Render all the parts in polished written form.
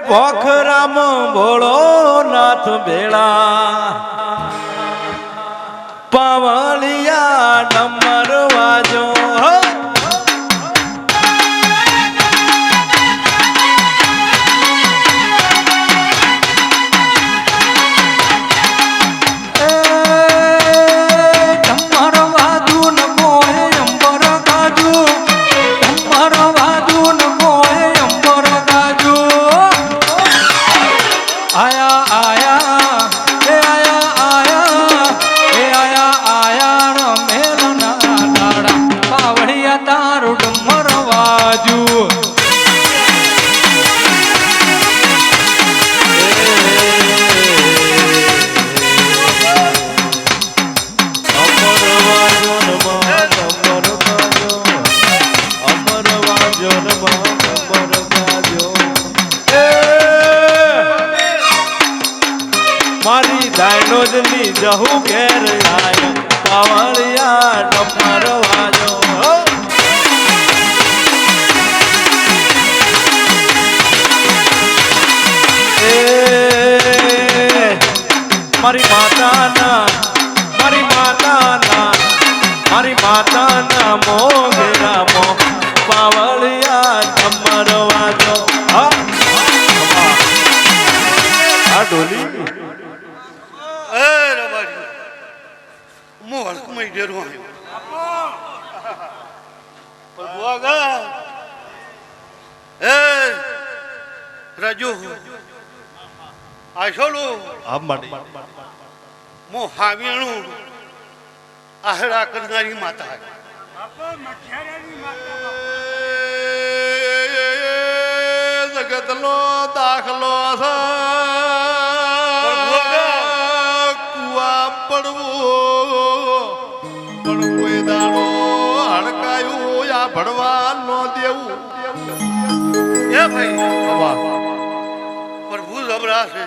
પોખરામ ભોળો નાથ ભેળા પાવળિયા ડમર વાજો મારી દાયનોજની જહુ ઘેર આયો પાવળિયા ડમર વાજો મારી માતાના મોગેરા મો પાવળિયા ડમર વાજો આ ડોલી હળકમય ડેરો આવ્યો રાજુ આશોલું મો હાવીણું આહડા કરનારી માતા જગતનો દાખલો કુવા પડવું ભણવા નો દેવું એ ભાઈ પ્રભુ જબરા છે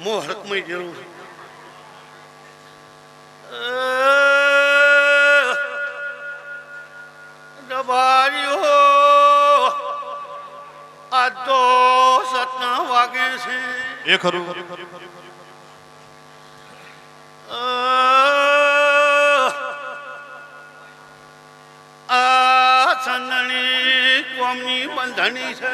મો હરકમય જરૂર દબારીઓ આ તો સતના વાગે છે એ ખરું ચંદણી કોમની બંધણી છે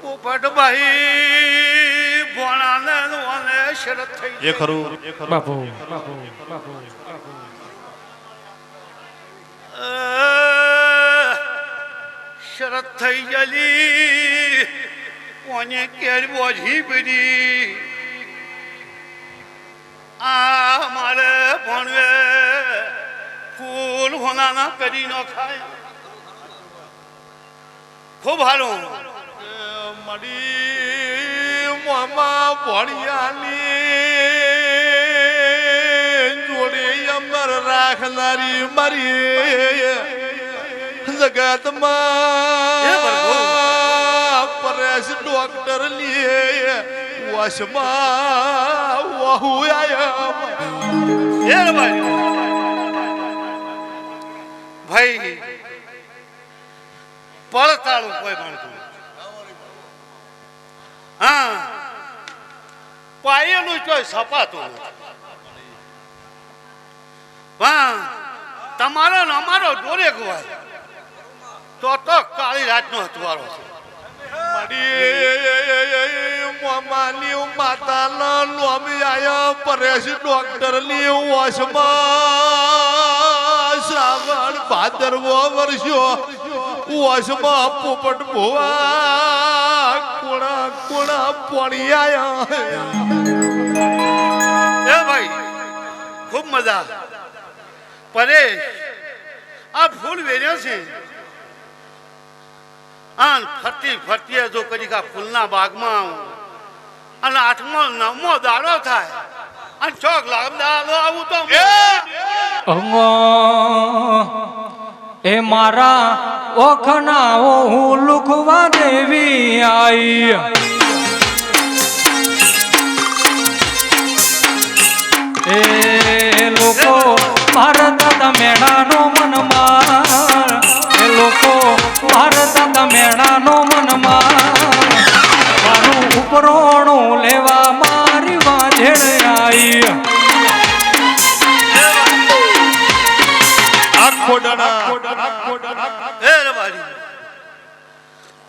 પોપટભાઈ ભોળાને શરત થઈ એ ખરું બાપુ શરત થઈ ગયેલી કોને કેર બોજી પડી આ મારે ભણવે ફૂલ હોનાના કરી ન ખાય ખૂબ હારું મડી મામા ભણિયાની જોડે અમર રાખનારી મારી જગતમાં પરેશ ડોક્ટર લીએ વશમાં વહુ આયા ભાઈ પડતાળું કોઈ માનતું હા પાયેલું કોઈ સપાતું હા તમારો ને અમારો દોરે ગવાય તો કાળી રાતનો હથવારો છે મામાની માતાના નોમ આયા પરેશ ડોક્ટર ની વશમાં શ્રાવણ ભાદરવો વર્ષો વશમાં પોપટ ભોવા કોણા પાણી આયા એ ભાઈ ખૂબ મજા પરેશ આ ફૂલ વેર્યા છે આન ફરતી ફરતી જો કરી કા ફૂલના બાગમાં અને 8મો 9મો દાડો થાય અને ચોક લાગદાડો આવું તો એ મારા ઓખના હું લુખવા દેવી આઈ એ લોકો ભારત મેળાનો મનમાં એ લોકો ભારત મેળાનો મનમાં મારું ઉપરોણું લેવા મારી વાજેડ આવી હે રબારી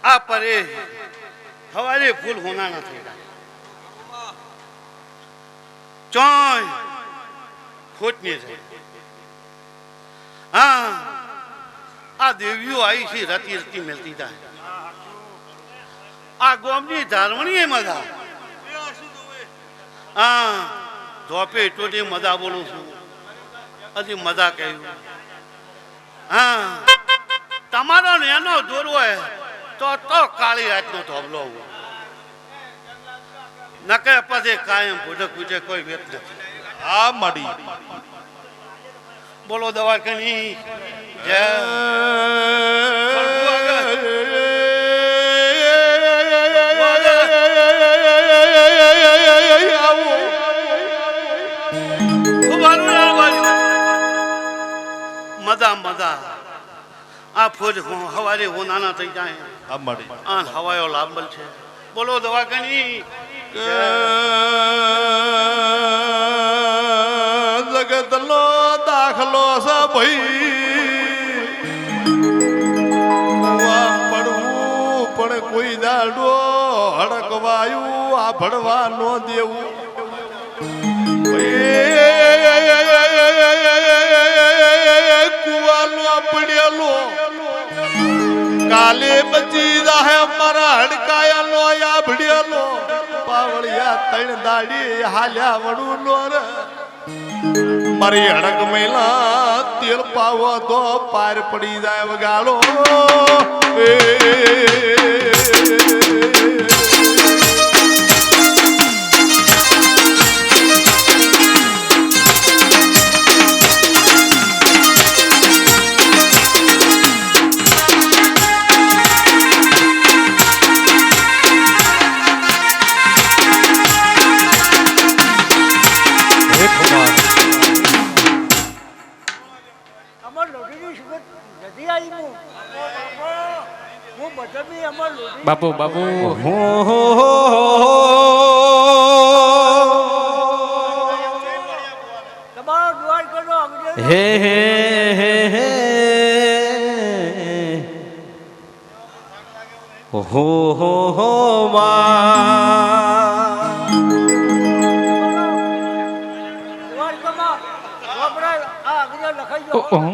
આ પરે હવારે ફૂલ હોના નથી ચોય ખોટની છે હા આ દેવીઓ આવી છે રતી રતી મેલતી જાય આ ગોમની ધારવણી મજા હા ધોપે ટોટે મજા બોલું છું હજી મજા કહ્યું હા તમારો નેનો દોરવો હોય તો કાળી રાતનો ધોબલો નકે પછી કાયમ ભૂડક પૂજે કોઈ વેત નથી આ માડી બોલો દવાખાની જય મજા મજા આ ફોજ હવારે હોનાના થઈ જાય આ માડી આ હવાયો લાંબલ છે બોલો દવાખાની જગતનો દાખલો છે ભાઈ પડવું પણ કોઈ દાડો હડકવાયું આ ભડવા નો દેવું કુવાનો પડેલો કાલે બચી જાહે મારા હડકાયાનો આ ભડેલો પાવળિયા તણ દાડી હાલ્યા વડું નો રે મારી હડક મહિલા તેલ પાવો તો પાર પડી જાય વગાડો બાપુ બાપુ હે હે હે હે હો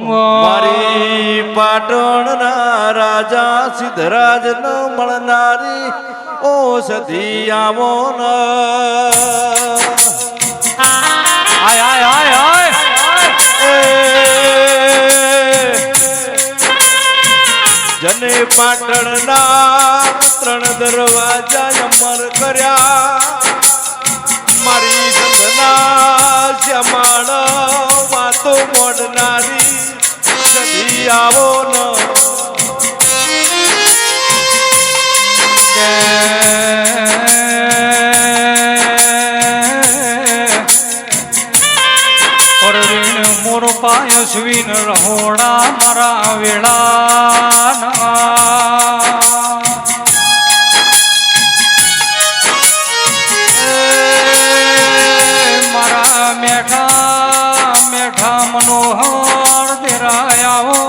મારી પાટણના રાજા સિદ્ધરાજ ન મળનારી ઔષધિ આવો ન આય આય આય આય જને પાટણના 3 દરવાજા અમર કર્યા મારી સંધના શ્યામાળ વાતો મોડનારી સધી આવો ન મોર પાય સ્વીન રહોડા મારા વેળા મારા મેઠા મેઠા મનોહર દેરાયાઓ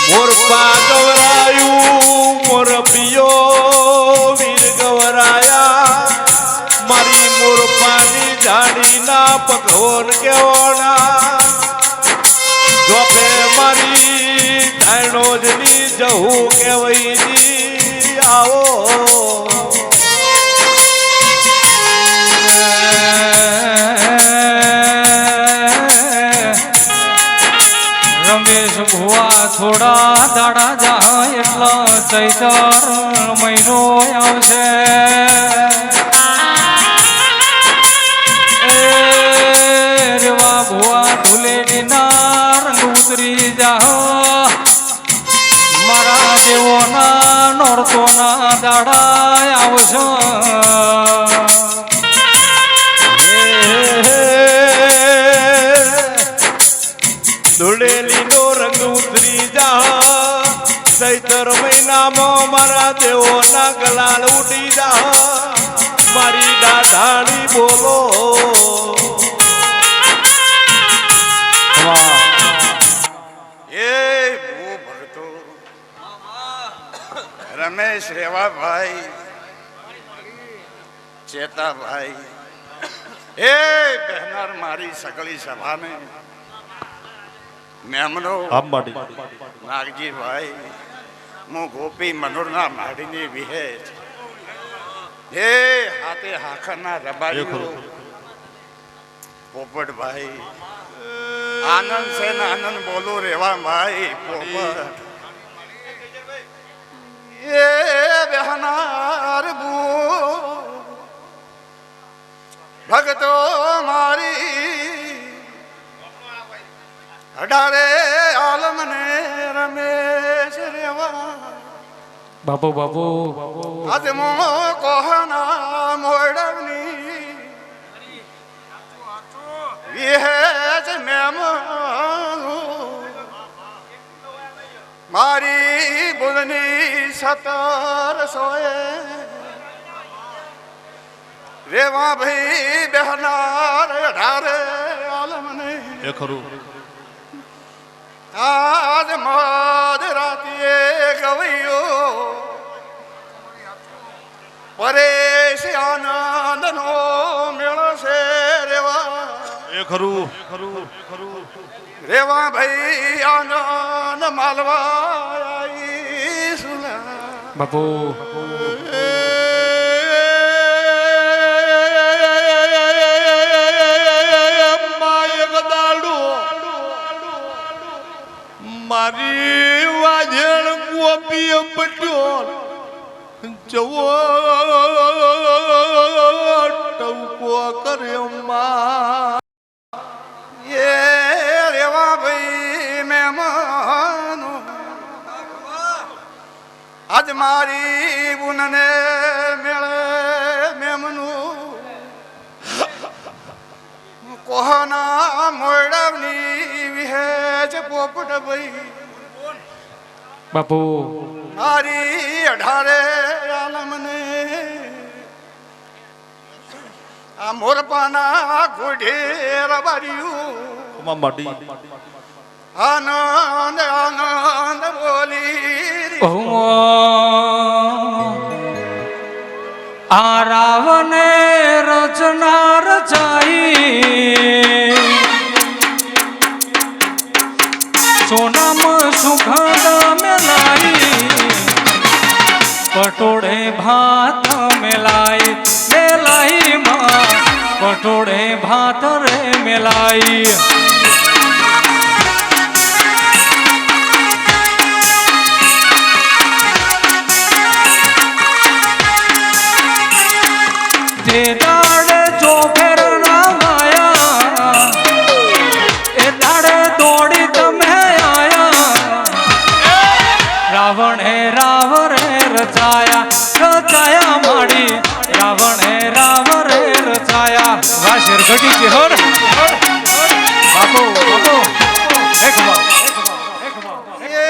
મોરપા ગવરાયું મોર પિયો વીર ગવરાયા મારી મોરપાની જાડીના પગોન કેવોના જોપે મારી ધાણોજની જહુ કેવઈની આવો રમેશ ભુવા થોડા દાડા જાય એટલા ચૈતર મહિનો આવશે રેવા ભુવા ધુલેડીના રંગ ઉતરી જા મારા નોરતોના દાડા આવશો ધૂળેલી નો રંગ ઉતરી જા ચૈતર મહિનામાં મારા દેવોના ગલાલ ઉડી જા મારી દાઢાળી બોલો એ હું ભરતો રમેશ રેવાભાઈ ચેતાભાઈ એ બહેનાર મારી સગળી સભાને મેમનો નાગજીભાઈ હું ગોપી મનોરના માડીની વિહેજ હે હાથે હાખરના રબાઈઓ પોપટભાઈ આનંદ છે ને આનંદ બોલો રેવા ભાઈ પોપટ એ બહેનાર ભગતો મારી અઢારે આલમને રમેશ રેવા બાપુ બાપુ આજ મો કોહના મોડવની વિહેજ મારી બુધની 1700 રેવા ભાઈ બહેનાર અઢારે આલમને એ ખરું આજ મધ રાતીએ ગવૈયો પરેશ આનંદ નો મેળો છે રેવા એ ખરું ખરું ખરું રેવા ભાઈ આનંદ માલવા આઈ સુલા બાપુ મારી વાજણ ગોપી પટ્યોલ જવો ટવકો કર્યો એ રેવા ભાઈ મહેમાનો આજ મારી બુનને મેળે મેમનું કોહના મોડવની વિહેજ પોપટ ભાઈ બાપુ મારી અઢારે આલમને આ મોરપાના ઘોડે રબાર્યું આનંદ આનંદ બોલી આ રાવને રચના રચાઈ સોનામ સુગંધ મેલાઈ પટોળે ભાત મેલાઈ મેલાઈ માં પટોળે ભાત રે મેલાઈ તે દાડે જો ફેર ના માયા એ દાડે દોડી તમે આયા રાવણ હે રાવ રે રચાયા રચાયા માડી રાવણ હે રાવ રે રચાયા વાહ શેર ઘટી કે હોર બાપુ બાપુ એક બાપ એ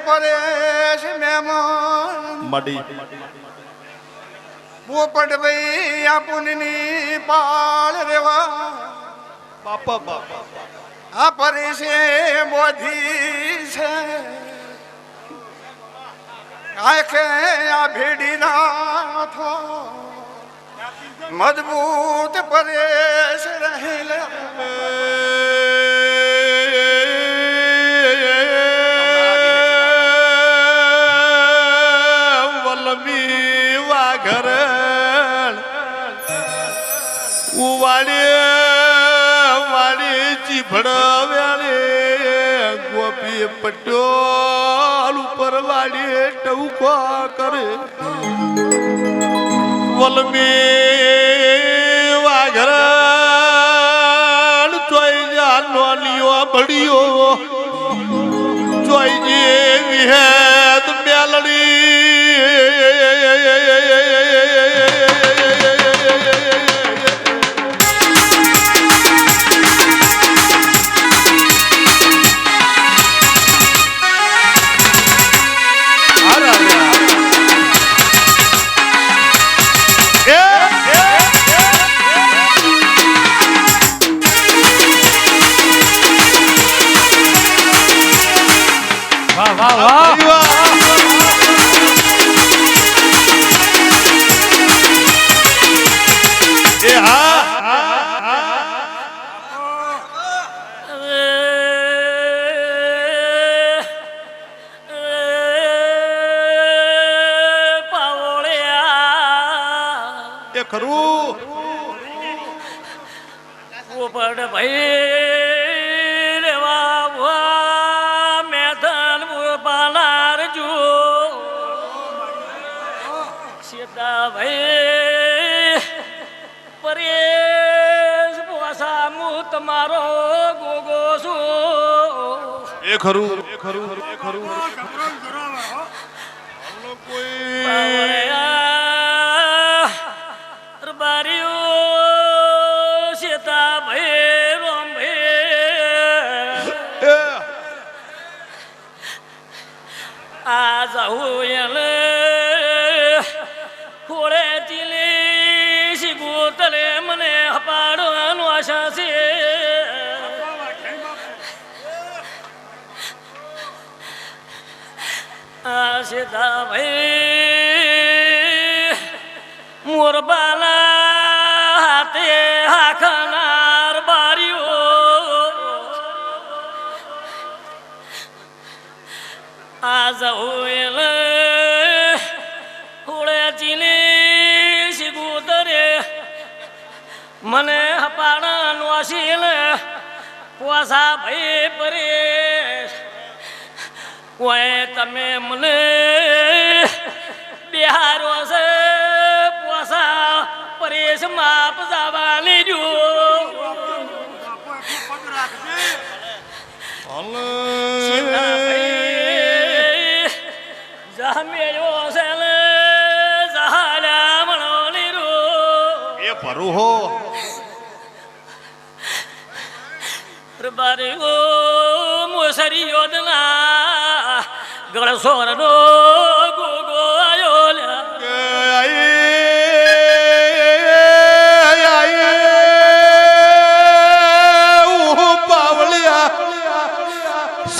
પરેશ મહેમાન મડી પોપટ ભાઈ આપુનની પાળ રેવા બાપા બાપા આ પરેશે બોધી છે આંખે આ ભેડી ના થો મજબૂત પરેશ રહેલા વલમી વાઘર વાડી વાડી ચીભડ વ્યાળે ગોપી પટ્યોલ ઉપર વાડી ટવકો કરે વલમી વાઘર ચોઈ જાનો લિયો બળિયો ચોઈ જે વિહેત મેલડી વાહ વાહ વાહ એ હા એ ખરું પોપટ ભાઈ રેવા મેદાન પાલાર જો સીતા ભાઈ પરેશ પોસા મુ તમારો ગોગો છું એ ખરું એ ખરું એ ખરું કોઈ બારીઓ સીતા ભાઈ રોમ ભાઈ આ જાઉં એને ખોળે ચીલી શીગોતલે મને હપાડવાનો આશા છે આ સીતા ભાઈ મોરબાલા હાથે હાખનાર બારીઓ આ જાઉં હોળે ચીને શીગુતરે મને હપાડનો આશીલ પોસા ભાઈ પરેશ કોઈ તમે મને બિહારો છે પોસા પરેશ માપ જવાની જો એ પરું હો બારે ઓ મોસરી યોદના ગળસોર નો ગોગો આયો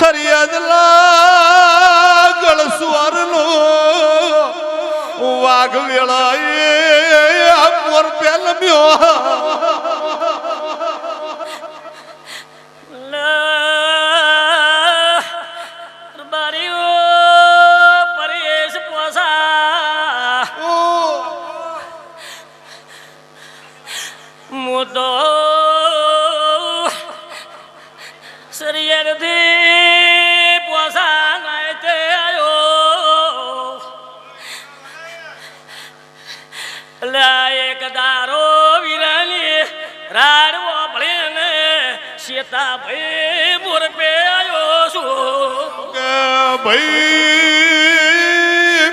સરિયદલા ગળસ્વરનો વાઘ વેળાએ મોર પેલમ્યો પરેશ પોસા મુદો સરિયરથી પોસા નાયતે આયો એક દારો વીરાની રાડવો ભળેને સીતા ભાઈ મોર પે આયો છું ભાઈ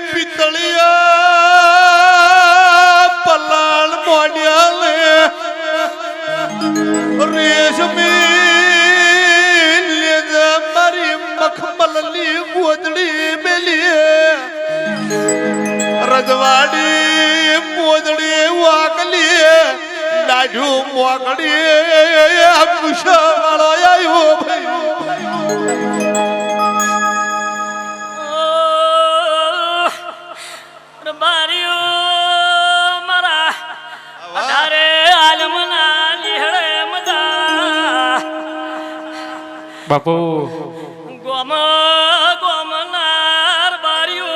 પિતળિયા પલાણ મોડ્યા રેશમી લેજ મારી મખમલની ગોદડી મેલી રજવાડી મોદડી વાગલી લાડ્યું મોગડી પુષાળો આવ્યો ભાઈ બારીઓ મારા અઢારે આલમના નિહળે મજા બાપુ ગોમ ગોમનાર બારીઓ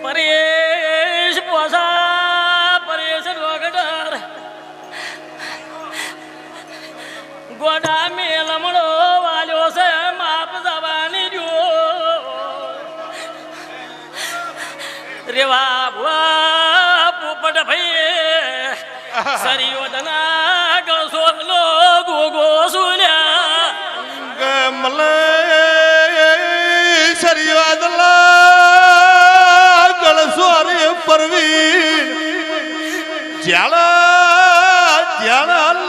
પરેશ પોસા પરેશ રોગડાર ગોડા મેલમડો વાલ્યો છે માપ જવાની જો રેવા ભુવા પોપટ ભાઈ સરિયોદના ગળસોરનો ગોગો સુલ્યા મલે પરવીન જ્યાં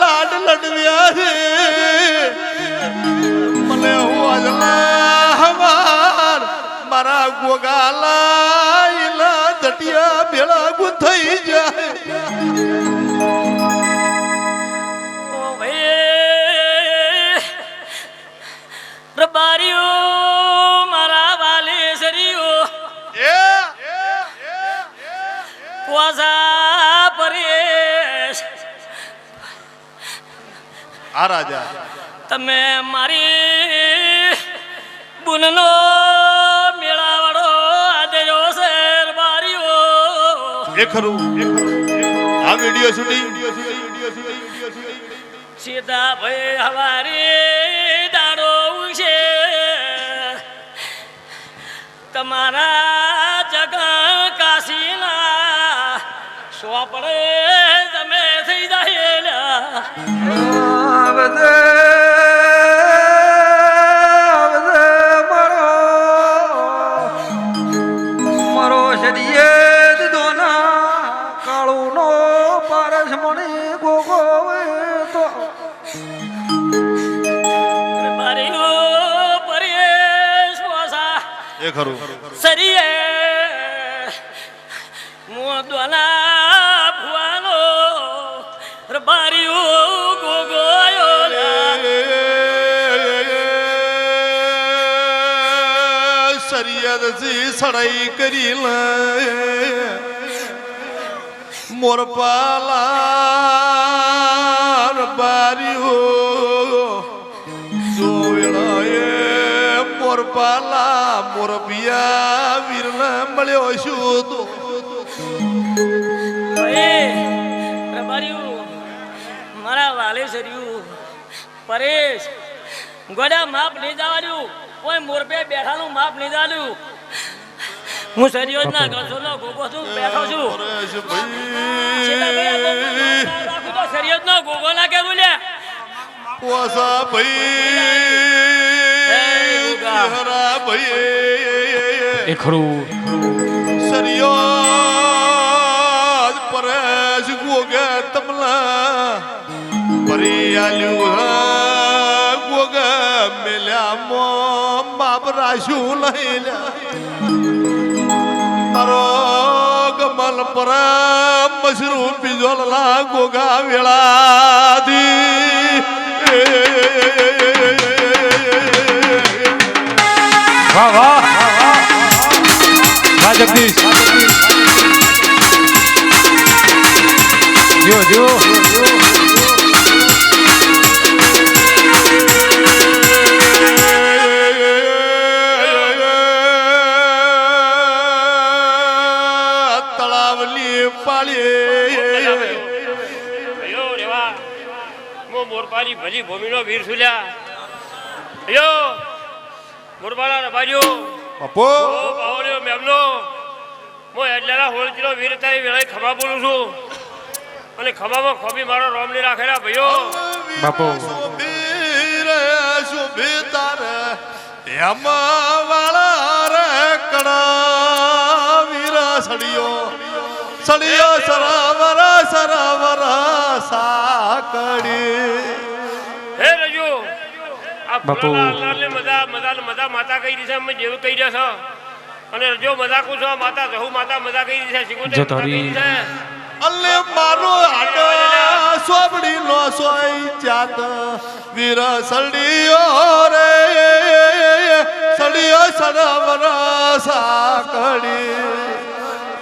લાડ લડવ્યા છે મને હું અજલા હવાર મારા ગોગાલા એલા દટિયા ભેળા ગુંથઈ જાય ઓ ભાઈ રબારીઓ મારા વાલી સરીઓ વાસા પરેશ આ રાજા તમે મારી બુનનો મેળાવડો આદર્યો છે રબારીઓ એ ખરું આ વિડિયો શૂટિંગ સીતા ભાઈ હવારી દાડો છે તમારા જગ કાશીના સોપડે તમે થઈ જાયેલા મારો શરીર દોના કાળું નો પારસ મણી ગોગો તો મારીઓ પરેશ વાસા એ ખરું સરીએ મોદવાના ભુવાનો રબારીઓ ગોગોયો સરિયદથી સડાઈ કરી લે મોરપાલા બારીઓ જોવેળાએ મોરપાલા મોરપિયા વીરને મળ્યો છું તો મારા વાલે સર્યું પરેશ ગોડા માપ નહીં જવાનું કોઈ મોરપે બેઠાનું માપ નહીં જવાનું હું સરિયો જ ના ગળસોનો ગોગો છું બેઠો છું રાખું તો સરિયો જ નો ગોગો ના કે બોલ્યા વાસા ભાઈ હરા ભાઈ એ ખરું સરિયો પરેશ ગોગે તમલા પરી આલ્યું ગોગે મેલ્યા મો બાપ રાશું લઈલ્યા તારો ગમલ પર મશરૂમ બીજોલા ગોગા વેળાથી વાહ વાહ વાહ જગદીશ જો તળાવલી પાળી મોરપાલી ભલી ભૂમિનો વીર સુલ્યા અયો મોરપાલા રબારીઓ પપ્પો બાવળ્યો મેમનો મો એટલા હોળજીનો વીર તારી વેળાએ ખભા બોલું છું અને ખભામાં ખોબી મારો રોમલી રાખેલા ભાઈઓ બાપુ તારે એમાં વાળા રે કડા વીર સડિયો સરાવર સાકડી હે રજુ આ બાપુ. ફૂલોના મજા માતા કહી રહી છે અમે જેવું કહી રહ્યા છો અને રજો મજા કું છો માતા જહુ માતા મજા કહી રહી છે શીખું જો તારી. અલ્લે મારો આડા સોબડી નો સોઈ જાત વીર સડિયો રે સડિયો સરાવર સાકડી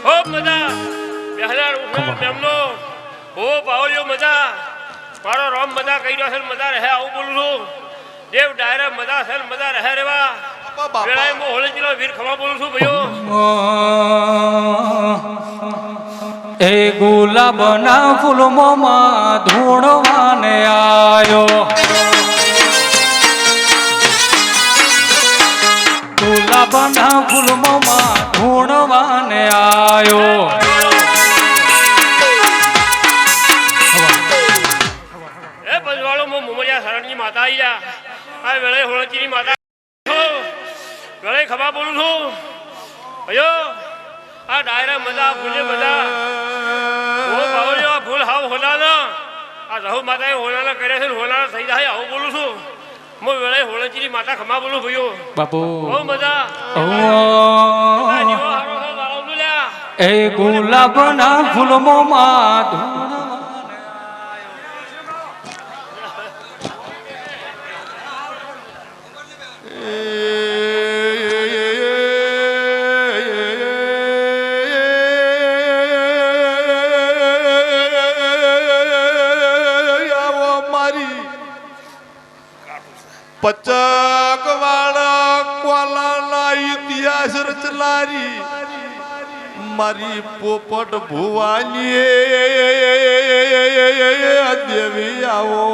ખૂબ મજા બેહલાર ઉઠો મેમનો હો પાવલિયો મજા મારો રોમ મજા કહી રહ્યો છે ને મજા રહે આવું બોલું છું દેવ ડાયરા મજા છે ને મજા રહે રેવા વેળાએ મો હોળજીનો વીર ખમા બોલું છું ભાઈઓ એ ગુલાબના ફૂલમાં ધૂણવાને આયો ગુલાબના ફૂલમાં ધૂણવાને આયો એ પજવાળો મો મુમરિયા શરણની માતા આવી જા આ વેળાએ હોળજીની માતા વેળાએ ખમા બોલું છું ભાઈઓ આ ડાયરા મજા ભૂલે બધા ઓ બાવળિયો આ ભૂલ હાવ હોલાના આ રહુ માતાએ હોલાના કર્યા છે ને હોલાના થઈ જાય આવું બોલું છું હું વેળાએ હોળંચીની માતા ખમા બોલું ભાઈઓ બાપુ બહુ મજા ઓ આ જીવો હારો છે વાળો તું લ્યા એ ગુલાબના ફૂલમાં પચક વાળા કોલાના ઇતિહાસ રચનારી મારી પોપટ ભુવાની દેવી આવો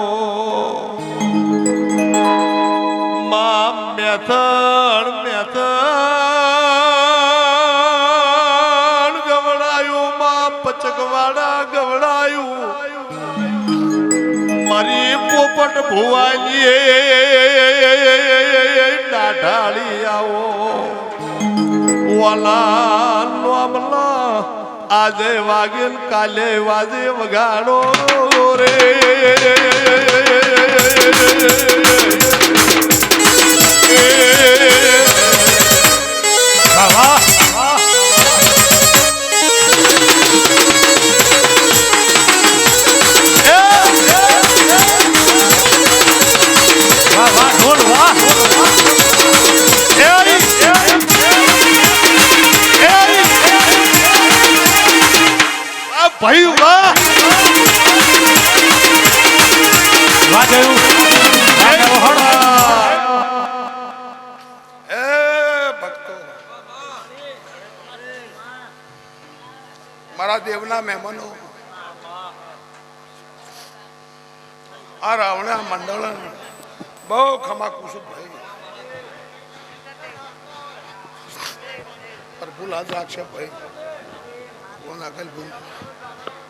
માં મેથણ મેથણ ગવડાયું માં પચકવાડા ગવડાયું મારી પોપટ ભુવાની ડાઢાળી આવો વાલા નોમલા આજે વાગેલ કાલે વાજે વગાડો રે ભાઈ વાહ મારા દેવના મહેમાનો આ રાવણા મંડળ બહુ ખમાકુશું ભાઈ પ્રભુ લાજ રાખશે ભાઈ કોણ આગળ ભાઈ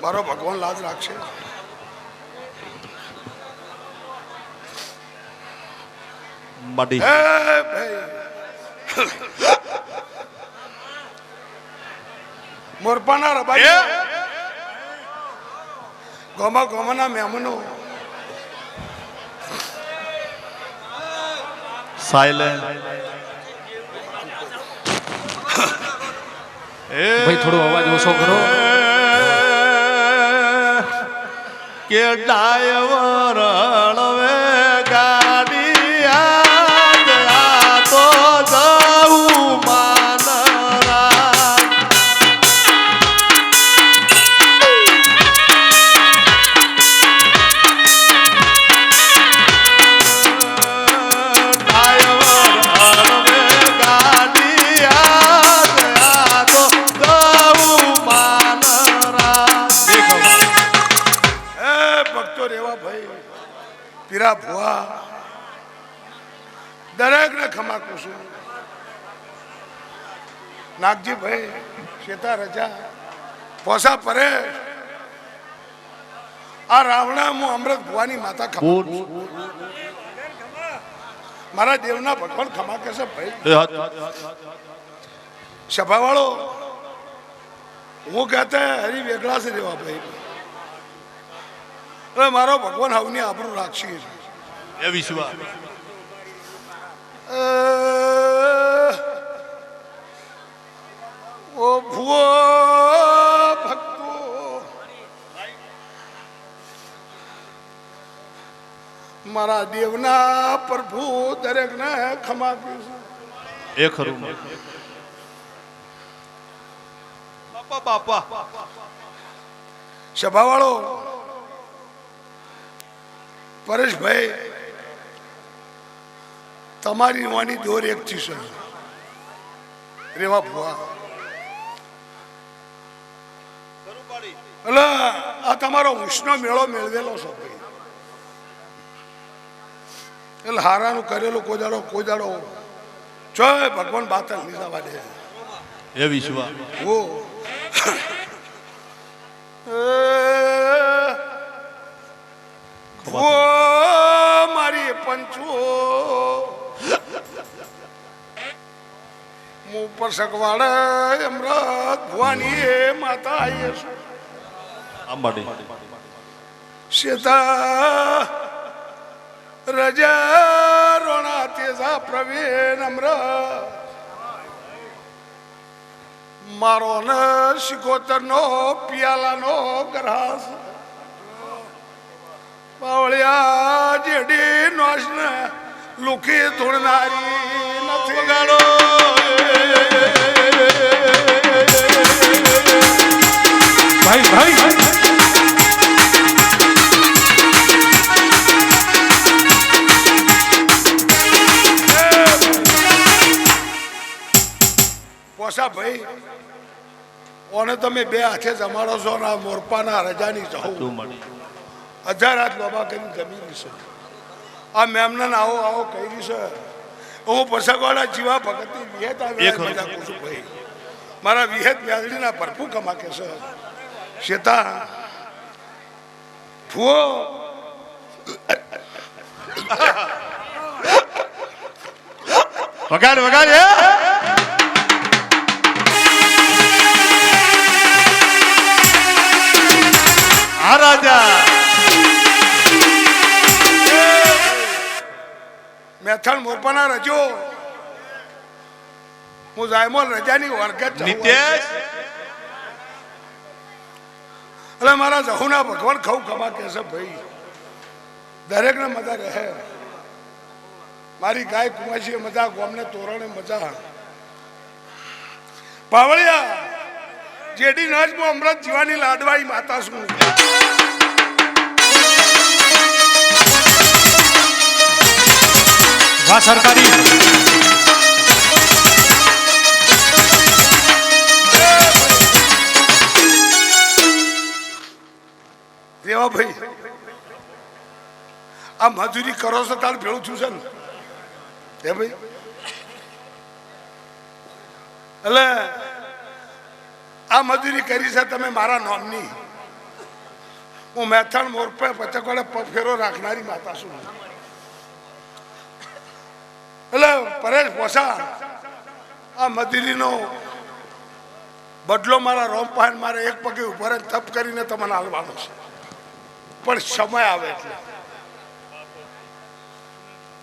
મારો ભગવાન લાજ રાખશે માડી હે ભાઈ મોરપાના રબાઈ ગોમા ગોમાના મહેમાનો સાયલેન્ટ ભાઈ થોડો અવાજ ઓછો કરો કે ડાયવર હવે ગાડી આ તો જાઉં માનરા પીરા ભુવા દરેક ને ખમાકું છું નાગજી ભાઈ શેતા રજા પોસા પરે આ રાવણા હું અમૃત ભુવાની માતા ખમા મારા દેવના ભગવાન ખમા કે છે ભાઈ સભા વાળો હું કહેતા હરી વેગળા છે રેવા ભાઈ મારો ભગવાન હવની આબરૂ રાખશે એ વિશ્વાસ ઓ ભુવો ભક્તો મારા દેવના પ્રભુ દરેક ને ખમા પીશું એ ખરું બાપા બાપા સભા વાળો પરેશભાઈ તમારી વાની દોર એક છે રેવા ભુવા એટલે આ તમારો ઉષ્ણ મેળો મેળવેલો છે ભાઈ એટલે હારાનું કરેલું કોઈ દાડો જોય ભગવાન બાતલ લીધા વાડે એ વિશ્વાસ ઓ મારી પંચો પરસકવાડે અમૃત ભવાની એ માતા આવીએ છે અંબાડી સીતા રજા રોણા તેજા પ્રવીણ અમૃત મારો ને શિકોતર નો પિયાલા નો ગ્રાસ બાવળિયા જેડી નોશ ને લુખી ધૂળનારી નથી ગાડો ભાઈ ભાઈ પોસા ભાઈ ઓને તમે બે હાથે જમાડો છો ને આ મોરપાના રજાની જવું 1000 હાથ લોબા કરીને જમી છે આ મેમને આવો આવો કહી છે હું પસકવાળા જીવા ભગતની વિહેત આવે મજા કરું છું ભાઈ મારા વિહેત વ્યાજડીના ભરપૂર કમાકે છે શેતા ફુઓ વગાડ વગાડ આ રાજા મેથણ મોરપાના રજો હું જાયમોલ રજાની વર્ગત નિતેશ એટલે મારા જહુના ભગવાન ખવું ખમા કે છે ભાઈ દરેકને મજા રહે મારી ગાય કુમાશી મજા ગોમને તોરણે મજા પાવળિયા જેડી નાચમાં અમૃત જીવાની લાડવાઈ માતા છું વાહ સરકારી રેવા ભાઈ આ મજૂરી કરો છો તાર ભેળું છું છે ને હે ભાઈ એટલે આ મજૂરી કરી છે તમે મારા નોમની હું મેથણ મોરપે પચકવાડે ફેરો રાખનારી માતા છું એટલે પરેશ પોસા આ મજૂરીનો બદલો મારા રોમપાન મારે એક પગે ઉભા રહે તપ કરીને તમને હાલવાનો છે પણ સમય આવે એટલે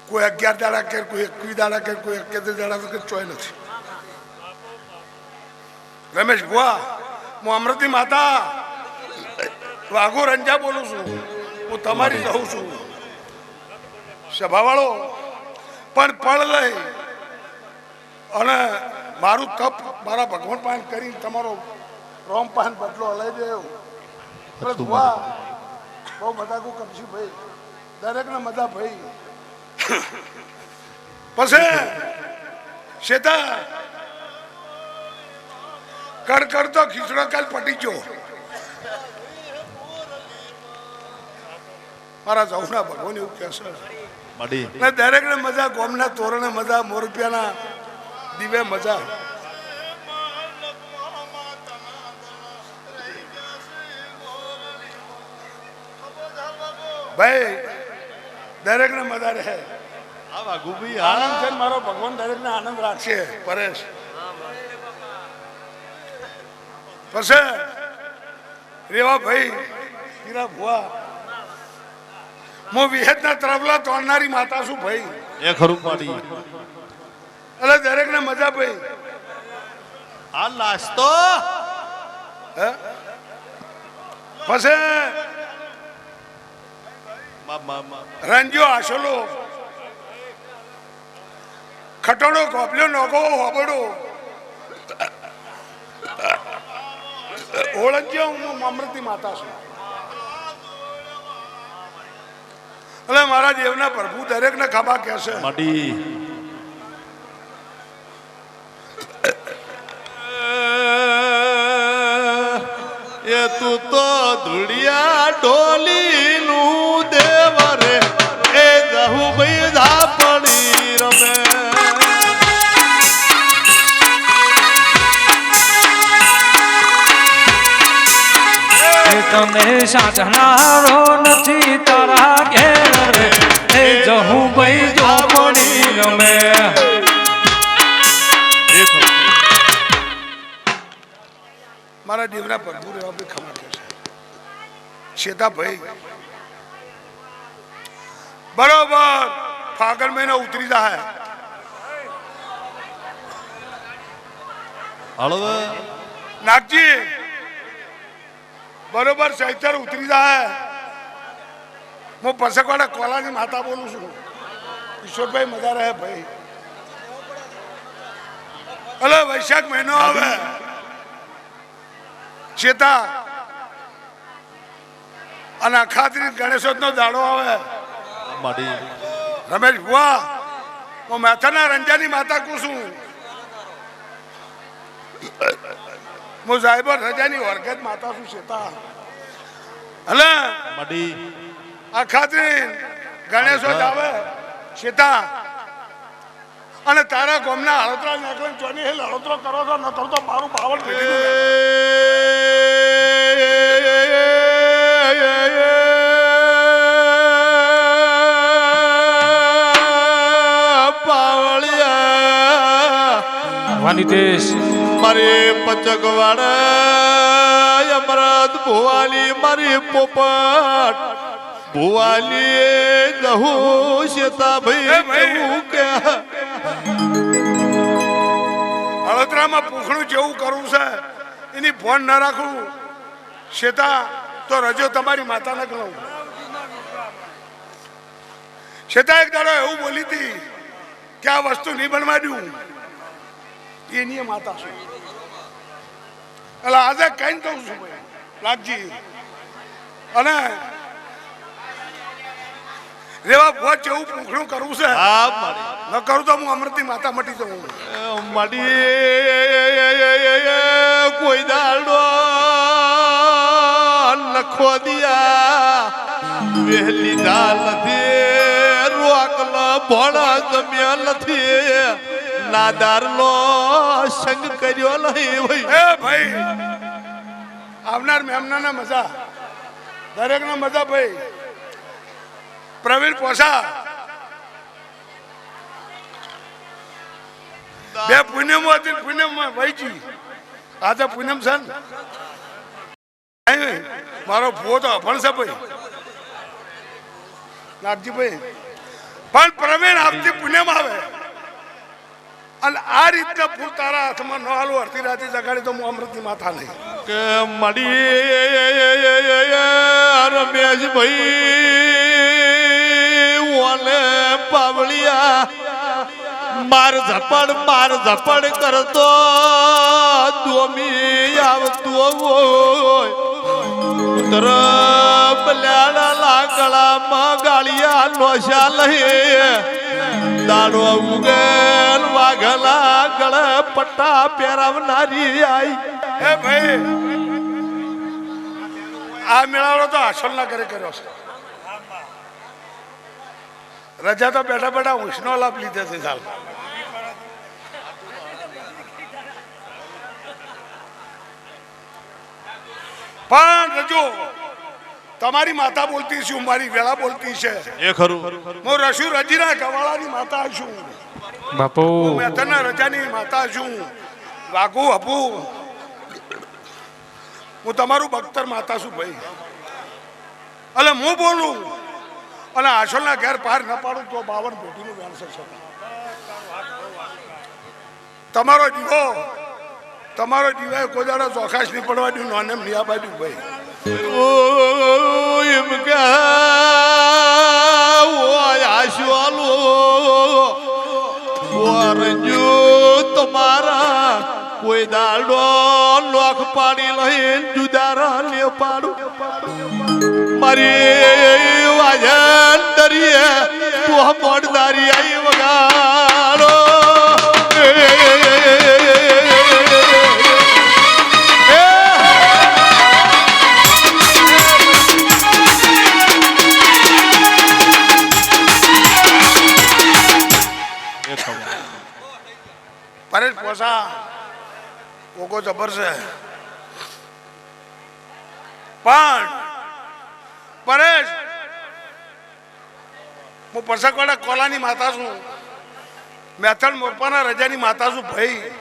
કોઈ 11 દાડા કે કોઈ 21 દાડા કે કોઈ 71 દાડા કે ચોય નથી રમેશ ભુવા હું અમૃતી માતા વાઘો રંજા બોલું છું હું તમારી રહું છું સભાવાળો પણ પળ લઈ અને મારું તપ મારા ભગવાન પાન કરી તમારો રોમ પાન બદલો હલાઈ દેવું ભુવા બહુ મજાકું કરશું ભાઈ દરેકને મજા ભાઈ પછી શેતા કડ તો ખીચડો કાલ પટી ગયો મારા જવના ભગવાન એવું કહેશે ને દરેકને મજા ગોમના તોરણે મજા મોરપિયાના દીવે મજા ભાઈ દરેકને મજા રહે આનંદ છે મારો ભગવાન દરેકને આનંદ રાખશે પરેશ પછી રેવા ભાઈ હીરા ભુવા હું વિહેતના તરફલા તોડનારી માતા છું ભાઈ એ ખરું પાડી એટલે દરેકને મજા ભાઈ આ નાસ્તો હે પછી રંજો આશોલો ખટોડો ગોપલ્યો નોગો હોબડો ઓળંગ્યો હું અમૃતી માતા છું એટલે મારા દેવના પ્રભુ દરેકને ખભા કહેશે એ તું તો ધુડિયા ઢોલી નું દેવ રે એ જહુ ભાઈ ધાપડી રમે તમે સાધનારો નથી તારા ઘેર રે એ જહું ભાઈ ઝોપડી રમે દેવના પ્રભુ રહેવા બી ખમા છે શેતાભાઈ બરોબર ફાગણ મહિનો ઉતરી જાય હળવે નાગજી બરોબર ચૈતર ઉતરી જાય હું પસકવાડા કોલાની માતા બોલું છું ઈશ્વરભાઈ મજા રહે ભાઈ હલો વૈશાખ મહિનો આવે ચેતા અને અખાત્રી ગણેશોત્સવ નો દાડો આવે માડી રમેશ ભુવા હું મેથાના રંજાની માતા કહું છું હું સાહેબર રજાની વર્ગત માતા છું શેતા હલે માડી અખાત્રી ગણેશોત્સવ આવે શેતા અને તારા ગામના હળોતરા નાખીને ચોની હેલ હળોતરો કરો છો ન તો મારું બાવળ વાનિતેશ મારી પચકવાડા અમરત ભુવાલી મારી પોપટ ભુવાલી જહુ શેતા ભાઈ કેવું કે હળોતરામાં પૂખડું જેવું કરવું છે એની ફોન ન રાખવું શેતા તો રજો તમારી માતાને કહું શેતા એક દાડો એવું બોલી હતી કે આ વસ્તુ નહીં બનવા દઉં એની માતા છું એટલે આજે કઈ કહું છું ભાઈ લાગજી અને રેવા ભોજ જેવું પૂખડું કરવું છે હા માડી ન કરું તો હું અમૃતની માતા મટી જઉં માડી કોઈ દાડો લખો દિયા વહેલી દાલ નથી રોકલ ભોળા જમ્યા નથી નાદાર નો સંગ કર્યો નહીં ભાઈ એ ભાઈ આવનાર મહેમાનના મજા દરેક ના મજા ભાઈ પ્રવીણ પોસા બે પૂનમ હતી પૂનમ વહીજી આજે પૂનમ છે ને મારો ભૂવો તો અભણ છે ભાઈ નાગજી ભાઈ પણ પ્રવીણ આવતી પૂનમ આવે અને આ રીતના ફૂલ તારા હાથમાં ન હાલું અડધી રાતે જગાડી તો હું અમૃતની માથા નહીં કે મળી રમેશ ભાઈ ઓલે પાવળિયા માર ઝપડ કરતો દોમી આવતું હોય ઉતર બલ્યાડા લાકડામાં ગાળિયા લોશા લહી દાડો ઉગેલ વાઘલા ગળ પટ્ટા પહેરાવનારી આઈ હે ભાઈ આ મેળાવડો તો હાસલ ના કરે કર્યો છે રજા તો બેઠા બેઠા ઉષ્ણો લાભ લીધે છે સાલ પણ રજો તમારી માતા બોલતી છું મારી વેળા બોલતી છે એ ખરું હું રસુ રજીના ગવાળાની માતા છું બાપુ મેથના રજાની માતા છું વાઘુ હપુ હું તમારું બખ્તર માતા છું ભાઈ એટલે હું બોલું અને આશોલના ઘેર પાર ન પાડું તો 52 પેટીનું વેણસર છે તમારો દીવો કોઈ દાડો ચોખાશ નહીં પડવા દઉં નોનેમ નહીં આપવા દઉં ભાઈ એમ કે આશવાલો વરજો તમારા કોઈ દાડો લોક પાડી લઈને જુદારા લે પાડું મારી વાજન દરિયે તું મોડદારી આઈ વગાડો પરેશ પોસા કોકો જબર છે પણ પરેશ હું પરસકવાડા કોલાની માતા છું મેથડ મોરપાના રજાની માતા છું ભાઈ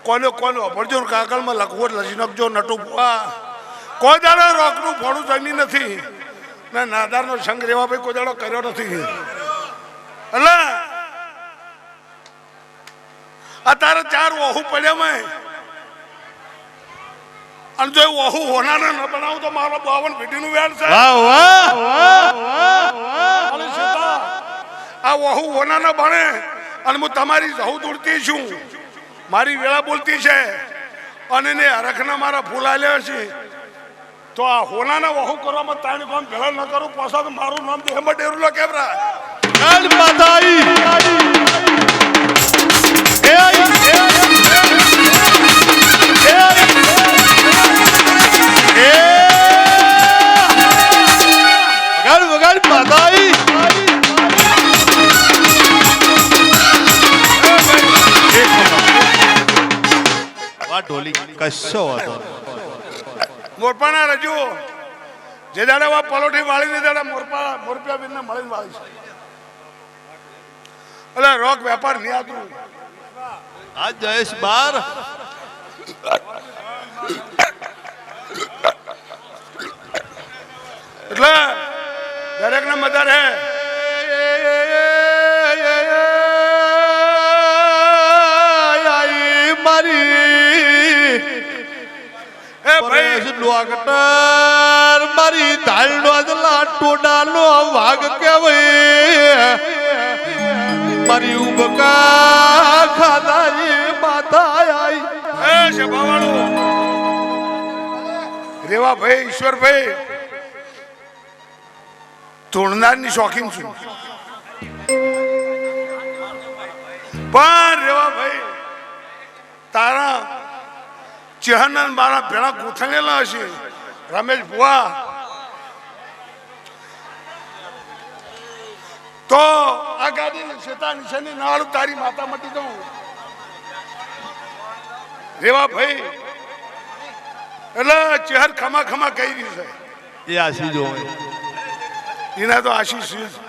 કોને કોને અભરજો કાગળમાં લખવો લખી નાખજો નટુ બુઆ કોઈ દાડો રોકનું ફોડું જમી નથી ને નાદારનો સંગ રેવા ભાઈ કોઈ દાડો કર્યો નથી એટલે અત્યારે 4 વહુ પડ્યા મેં અને જો વહુ હોનાને ન બનાવું તો મારો 52 પેઢીનું વેણ છે વાહ વાહ વાહ વાહ અને સીતા આ વહુ હોનાને બને અને હું તમારી જહુ દોડતી છું મારી વેળા બોલતી છે અને ને હરખના મારા ફૂલ આલ્યા છે તો આ હોનાના વહુ કરવામાં તાણી કામ ભેળા ન કરું પાછા તો મારું નામ દેહમાં ડેરુલો કેવરા કાળ માતા આઈ એ આઈ વગાડ માતા આઈ વાહ ઢોલી કશો હતો મોરપાના રજુ જે દાડે વા પલોઠી વાળીને દાડે મોરપિયા બીને મળીને વાળી છે એટલે રોક વેપાર નહીં આતું આ જયેશ બાર એટલે દરેક ને મદદ હે ડોક્ટર મારી ધાલનો ટોડાનો વાઘ કેવાય મારી ઉબકા ખાધારી માતા આઈ એ સભાવાળો રેવા ભાઈ ઈશ્વરભાઈ તોડનારની શોખીન છું પણ રેવા ભાઈ તારા ચેહન મારા ભેળા ગૂંથણેલા હશે રમેશ ભુવા તો આ ગાડી શેતા નિશાની નાળ તારી માતા મટી દઉં રેવા ભાઈ એટલે ચહેર ખમા ખમા કહી રહી છે એ આશી જો એના તો આશીષ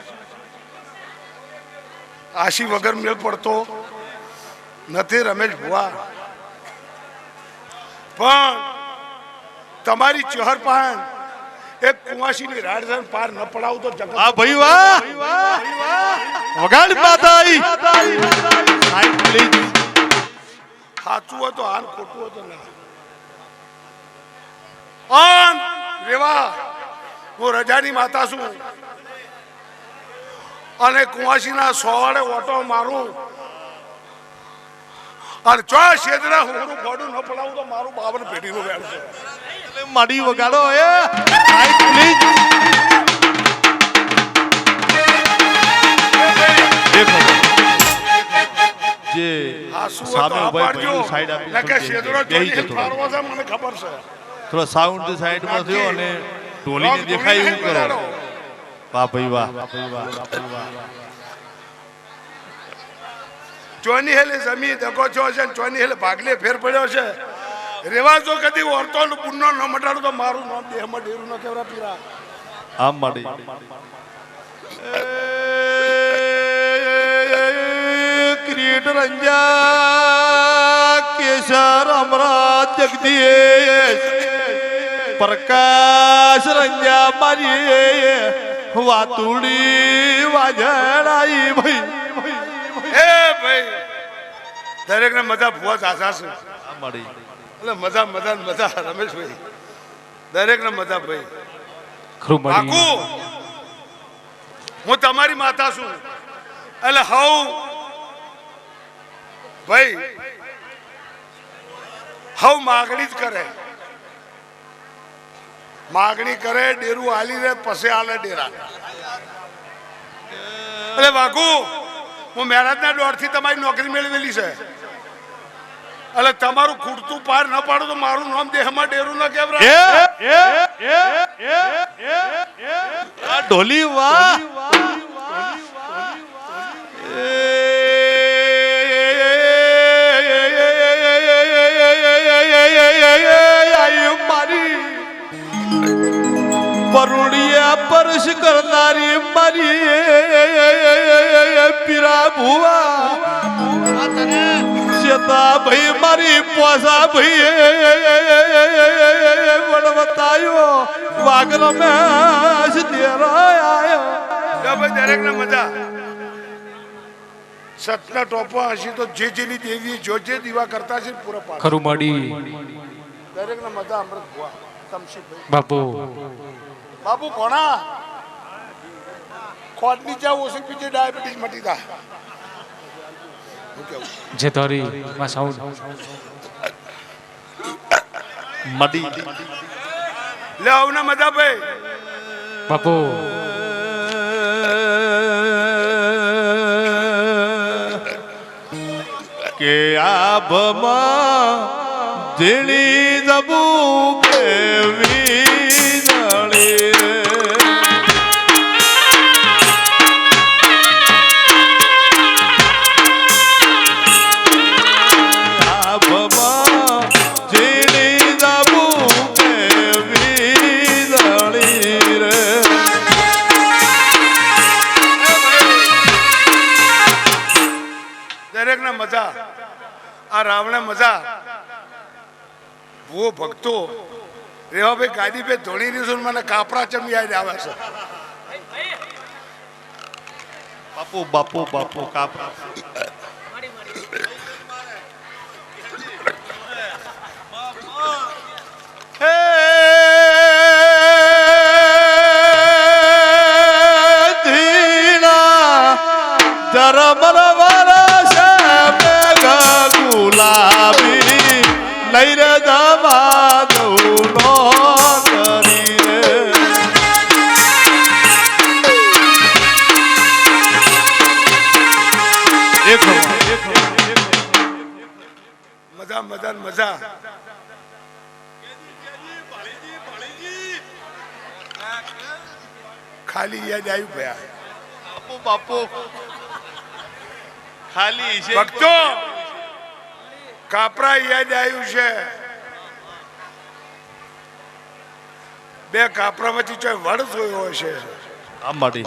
આશી વગર મેળ પડતો નથી રમેશ ભુવા પણ તમારી ચહેર પાન એક કુવાસીની રાડઝન પાર ન પડાવું તો જગત આ ભાઈ વાહ વગાડ માતા આઈ સાઈડ પ્લીઝ સાચું હોય તો હાલ ખોટું હોય તો ના આમ રેવા હું રજાની માતા છું અને કુવાસીના સોવાડે ઓટો મારું અને ચો શેદરા હું ફોડું ન પડાવું તો મારું 52 પેઢીનું વેણ છે માડી વગાડો એ સાઈડ પ્લીઝ દેખો જે હાસુ સામે તો ભાઈ પાડજો સાઈડ આપી એટલે કે શેદરો બેહી જોઈને જતો ફારવો છે મને ખબર છે થોડો સાઉન્ડ સાઈડમાં થયો અને ઢોલીને દેખાય એવું કરો વાહ ભાઈ વાહ ચોની હેલે જમી દગો છો છે ચોની હેલે ભાગલે ફેર પડ્યો છે રેવા જો કદી ઓરતો પુણ્ય ન મટાડું તો મારું નામ દેહમાં ડેરું ન કેવરા પીરા આમ માડી ક્રિએટર રંજા કેશર અમરાજ જગદીશ પ્રકાશ રંજા મારી વાતુડી વાજડાઈ ભાઈ એ ભાઈ દરેક ને મજા ભુવા સાસા છે આમ માડી એટલે મજા મજા મજા રમેશભાઈ દરેક ને મજા ભાઈ ખરું બાકુ મળી હું તમારી માતા છું એટલે હવ ભાઈ હવ માગણી જ કરે માગણી કરે ડેરું હાલી રે પછી હાલે ડેરા એટલે બાકુ હું મહેનતના દોરથી તમારી નોકરી મેળવેલી છે એટલે તમારું ખૂટતું પાર ન પાડું તો મારું નામ દેહમાં ડેરું ન કેવરા ઢોલી વાહ મારી પરુડિયા પરશ કરનારી મારી પીરા ભુવા સીતા ભાઈ મારી પોસા ભાઈ વડવતાયો વાગલ મેં દેરાયો ભાઈ દરેક ને મજા સતના ટોપા હશે તો જે જેની દેવી જો જે દીવા કરતા છે પૂરા પાડ ખરું માડી દરેક ને મજા અમૃત ભુવા તમશીભાઈ બાપુ બાપુ ભણા ખોટ નીચે ઓછી પીછે ડાયાબિટીસ મટી તા જે તારી માં સાઉન્ડ મડી લે આવના મજા ભાઈ બાપુ કે આભમાં ઝીણી જબુ કેવી જળી આભમાં ઝીણી જબુ કેવી જળી રે દરેક ને મજા આ રાવણે મજા ભૂ ભક્તો રેવા ભાઈ ગાડી પે ધોણી રીશું મને કાપરા ચમ યાદ આવે છે બાપુ બાપુ બાપુ કાપરા હે ધીણા ધરમર વરસે મેઘ ગુલાબી લઈ રે જવા દઉં નો કરી રે મજા મજા ને મજા ખાલી યાદ આવ્યું ભયા બાપુ બાપુ ખાલી છે ભક્તો કાપરા યાદ આવ્યું છે બે કાપરામાંથી ચોય વડ જોયો હશે આ માડી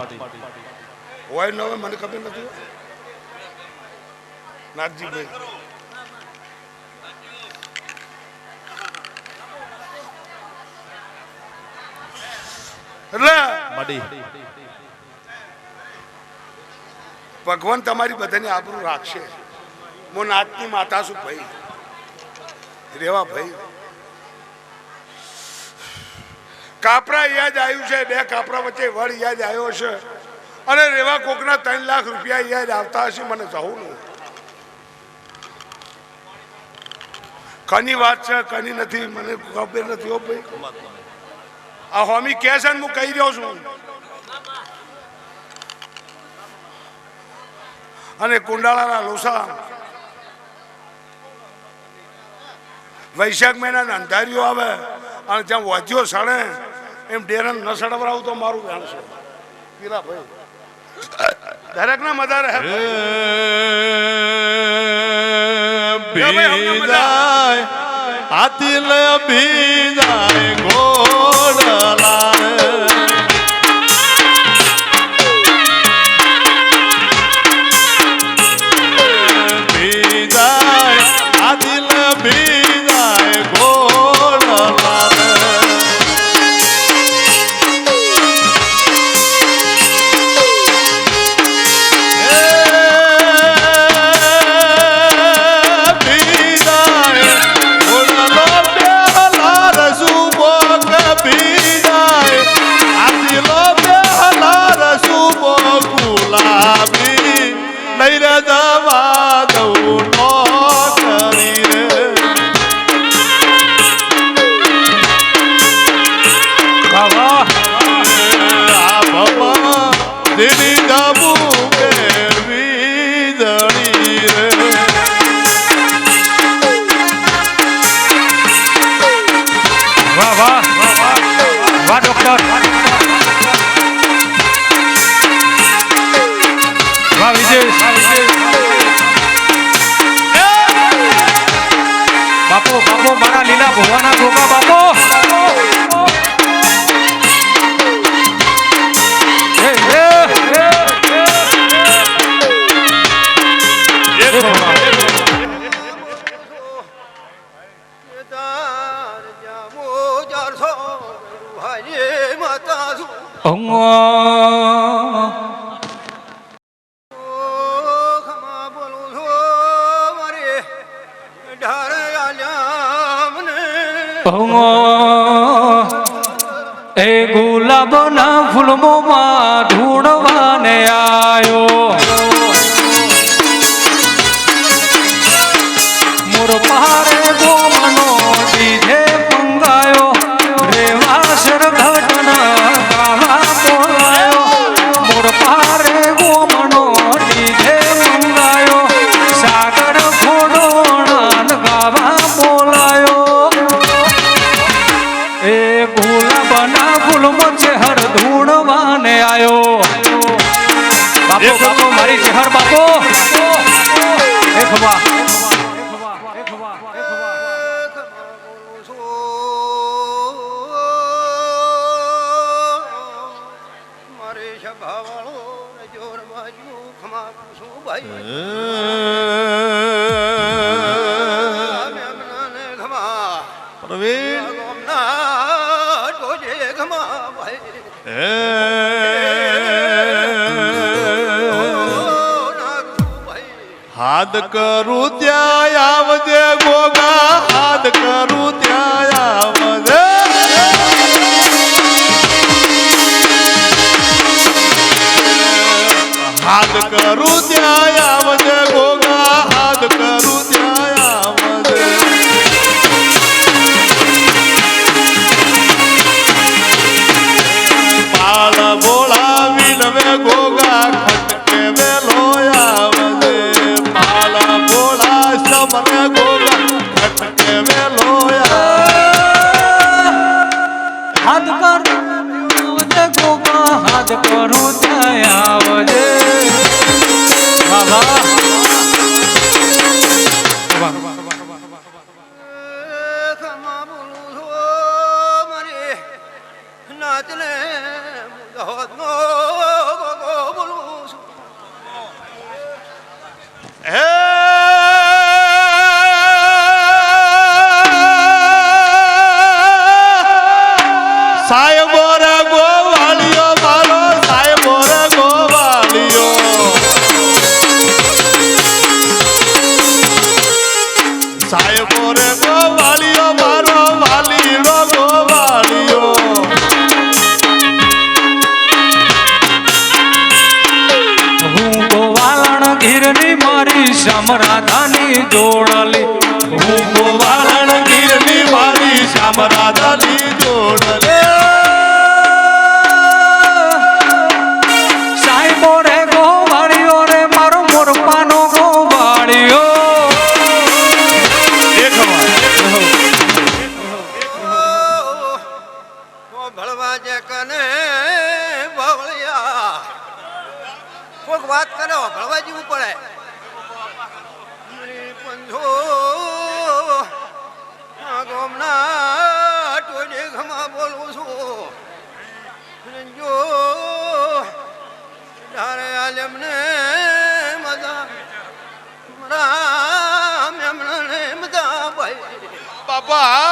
હોય ન હોય મને ખબર નથી નાથજીભાઈ એટલે માડી ભગવાન તમારી બધાની આબરૂ રાખશે હું નાથની માતા છું ભાઈ રેવા ભાઈ કાપરા યાદ આવ્યું છે બે કાપરા વચ્ચે વડ યાદ આવ્યો છે અને રેવા કોકના 3 લાખ રૂપિયા યાદ આવતા હશે મને જવું નહીં કની વાત છે કની નથી મને ખબર નથી હો ભાઈ આ હોમી કે છે ને હું કહી રહ્યો છું અને કુંડાળાના લોસા વૈશાખ મહિનાના અંધારીઓ આવે અને જ્યાં વધ્યો સડે એમ ડેરન ન સડવરાવું તો મારું ધ્યાન છે પીરા ભાઈ દરેક ના મજા રહે ભીજાય હાથી લે ભીજાય ઘોડલા ભીજાય હાથી લે ભીજાય ઘોડલા લઈ રે જવા દઉં નો કરી રે આ ભમા દીદી જાબુ કેવી જડી રે વાહ વાહ વાહ ડોક્ટર વાહ વિજય બાપુ બાપુ મારા લીલા ભગવાના ગોગા બાપુ ખમા બોલું છું મારે ઢારે આલ્યા મને એ ગુલાબના ફૂલમાં ઢૂંઢવાને આયો મોર પહારે ગોમનો ડીજે પંગાયો રેવાસર ઘટના ગાવા બોલાયો મોર પહારે ગોમનો ડીજે પંગાયો સાગર ખોડોણાન ગાવા બોલાયો એ ગુલાબના ફૂલમાં ચહેર ધૂણવાને આયો બાપો બાપો મારી ચહેર બાપો એ ખબા મારે સભાવાળો જોર બાજુ ખમા પૂછું ભાઈ મેમનાને ખમા પ્રવીણ ગોમના ટોજે ખમા ભાઈ હાથ કરું ત્યાં આવજે ગોગા હાથ કરું ત્યાં આવજે હાથ કરું ત્યાં આવજે ગોગા હાથ કરું ત્યાં આવજે પાલ બોલાવી નવે ગોગા ખટકે વેલો આવજે પાલ બોલા સમરે ગોગા ખટકે વેલો હાથ કર આવજે ગોગા હાથ કરું ત્યાં આવજે બાબા ખમા બોલું છું મારે નાચને મુદહતનો બોલું છું હે સાહેબો રે ગોવાળિયો મારો સાહેબો રે ગોવાળિયો સાહેબો રે ગોવાળિયો મારો વાલીડો ગોવાળિયો હું ગોવાલણ ગીરની મારી સમરાધાની જોડલી હું ગોવાળણ ગીરની મારી શામરાધાની જોડલે સાહેબો રે ગોવાળિયો રે મારો મોરપાનો ગોવાળિયો ભળવા જે કને ભવળિયા કોઈક વાત કરો ભળવા જેવું પડે પંજો ગોમના ટોજે ઘમા બોલું છું જો ધારે આલમને મજા રામ એમને મજા ભાઈ બાપા